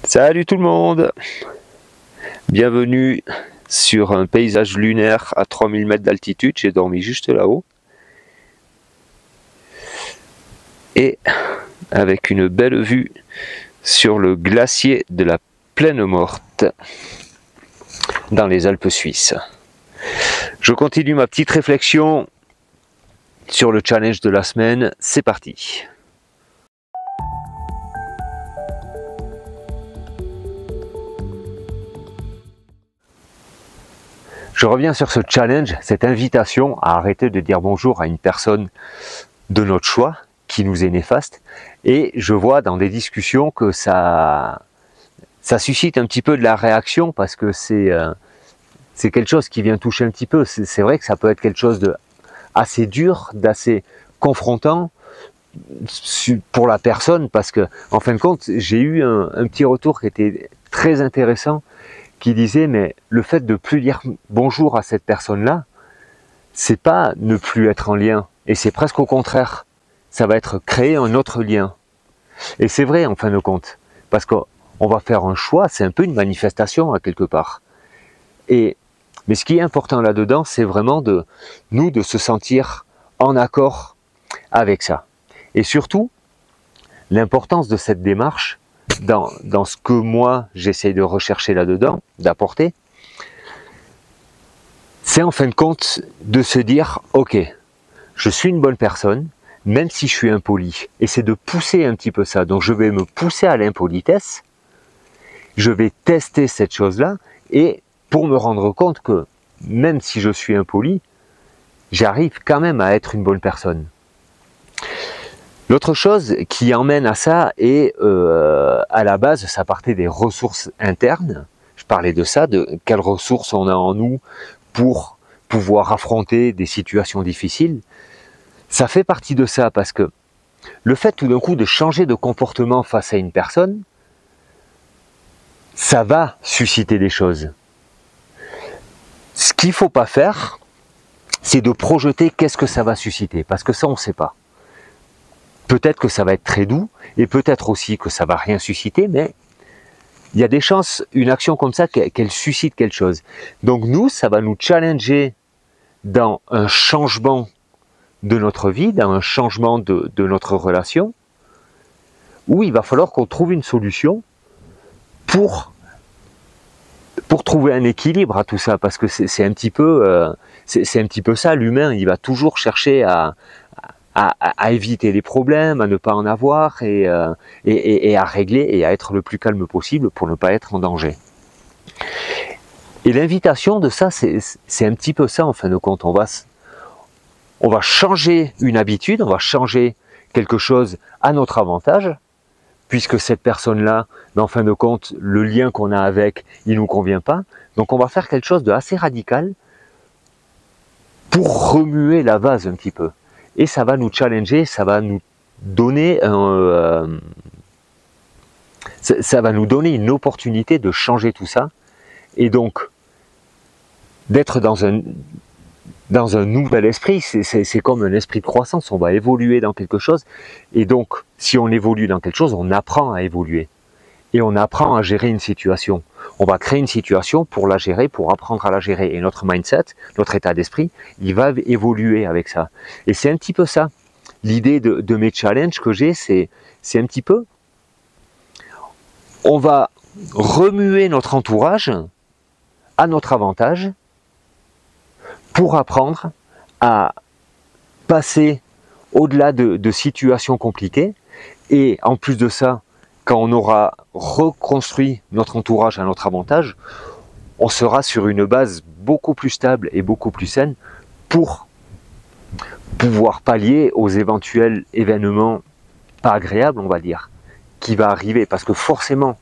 Salut tout le monde! Bienvenue sur un paysage lunaire à 3000 mètres d'altitude. J'ai dormi juste là-haut. Et avec une belle vue sur le glacier de la Plaine Morte dans les Alpes suisses. Je continue ma petite réflexion sur le challenge de la semaine. C'est parti! Je reviens sur ce challenge, cette invitation à arrêter de dire bonjour à une personne de notre choix qui nous est néfaste. Et je vois dans des discussions que ça suscite un petit peu de la réaction parce que c'est quelque chose qui vient toucher un petit peu. C'est vrai que ça peut être quelque chose de assez dur, d'assez confrontant pour la personne parce que, en fin de compte, j'ai eu un petit retour qui était très intéressant, qui disait mais le fait de plus dire bonjour à cette personne-là, c'est pas ne plus être en lien, et c'est presque au contraire, ça va être créer un autre lien. Et c'est vrai en fin de compte, parce qu'on va faire un choix, c'est un peu une manifestation à quelque part. Mais ce qui est important là-dedans, c'est vraiment de se sentir en accord avec ça. Et surtout, l'importance de cette démarche, dans ce que moi j'essaye de rechercher là-dedans, d'apporter, c'est en fin de compte de se dire ok, je suis une bonne personne, même si je suis impoli, et c'est de pousser un petit peu ça. Donc je vais me pousser à l'impolitesse, je vais tester cette chose-là, et pour me rendre compte que même si je suis impoli, j'arrive quand même à être une bonne personne. L'autre chose qui emmène à ça, et à la base, ça partait des ressources internes. Je parlais de ça, de quelles ressources on a en nous pour pouvoir affronter des situations difficiles. Ça fait partie de ça, parce que le fait tout d'un coup de changer de comportement face à une personne, ça va susciter des choses. Ce qu'il ne faut pas faire, c'est de projeter qu'est-ce que ça va susciter, parce que ça on ne sait pas. Peut-être que ça va être très doux, et peut-être aussi que ça va rien susciter, mais il y a des chances, une action comme ça, qu'elle suscite quelque chose. Donc nous, ça va nous challenger dans un changement de notre vie, dans un changement de notre relation, où il va falloir qu'on trouve une solution pour trouver un équilibre à tout ça, parce que c'est un petit peu ça, l'humain, il va toujours chercher à éviter les problèmes, à ne pas en avoir, et à régler et à être le plus calme possible pour ne pas être en danger. Et l'invitation de ça, c'est un petit peu ça en fin de compte. On va changer une habitude, on va changer quelque chose à notre avantage, puisque cette personne-là, en fin de compte, le lien qu'on a avec, il ne nous convient pas. Donc on va faire quelque chose de assez radical pour remuer la vase un petit peu. Et ça va nous challenger, ça va nous donner ça va nous donner une opportunité de changer tout ça, et donc d'être dans un nouvel esprit. C'est comme un esprit de croissance, on va évoluer dans quelque chose, et donc si on évolue dans quelque chose, on apprend à évoluer, et on apprend à gérer une situation. On va créer une situation pour la gérer, pour apprendre à la gérer, et notre mindset, notre état d'esprit, il va évoluer avec ça. Et c'est un petit peu ça, l'idée de mes challenges que j'ai, c'est un petit peu, on va remuer notre entourage à notre avantage, pour apprendre à passer au-delà de situations compliquées. Et en plus de ça, quand on aura reconstruit notre entourage à notre avantage, on sera sur une base beaucoup plus stable et beaucoup plus saine pour pouvoir pallier aux éventuels événements pas agréables, on va dire, qui va arriver. Parce que forcément,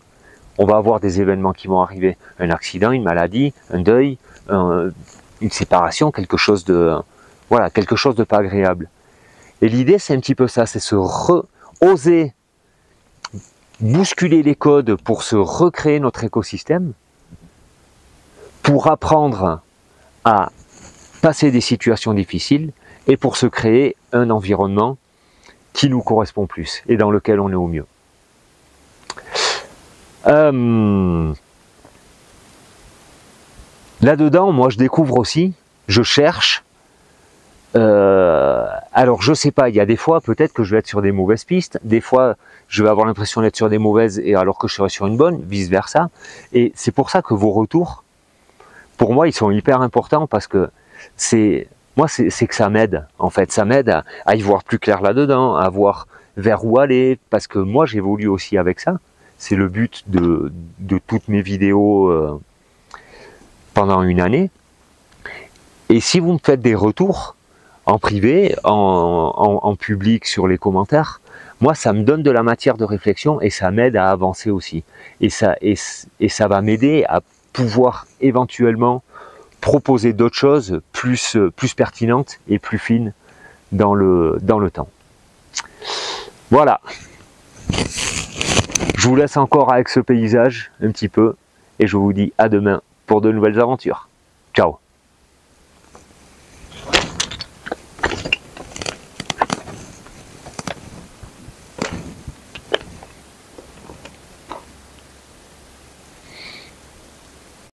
on va avoir des événements qui vont arriver. Un accident, une maladie, un deuil, une séparation, quelque chose de pas agréable. Et l'idée, c'est un petit peu ça, c'est oser bousculer les codes pour se recréer notre écosystème, pour apprendre à passer des situations difficiles, et pour se créer un environnement qui nous correspond plus et dans lequel on est au mieux. Là-dedans, moi je découvre aussi, je cherche. Alors je sais pas, il y a des fois peut-être que je vais être sur des mauvaises pistes, des fois je vais avoir l'impression d'être sur des mauvaises et alors que je serai sur une bonne, vice versa. Et c'est pour ça que vos retours, pour moi, ils sont hyper importants parce que c'est que ça m'aide en fait, ça m'aide à y voir plus clair là-dedans, à voir vers où aller, parce que moi j'évolue aussi avec ça. C'est le but de toutes mes vidéos pendant une année. Et si vous me faites des retours en privé, en public, sur les commentaires, moi ça me donne de la matière de réflexion et ça m'aide à avancer aussi. Et ça va m'aider à pouvoir éventuellement proposer d'autres choses plus pertinentes et plus fines dans le temps. Voilà. Je vous laisse encore avec ce paysage un petit peu et je vous dis à demain pour de nouvelles aventures. Ciao.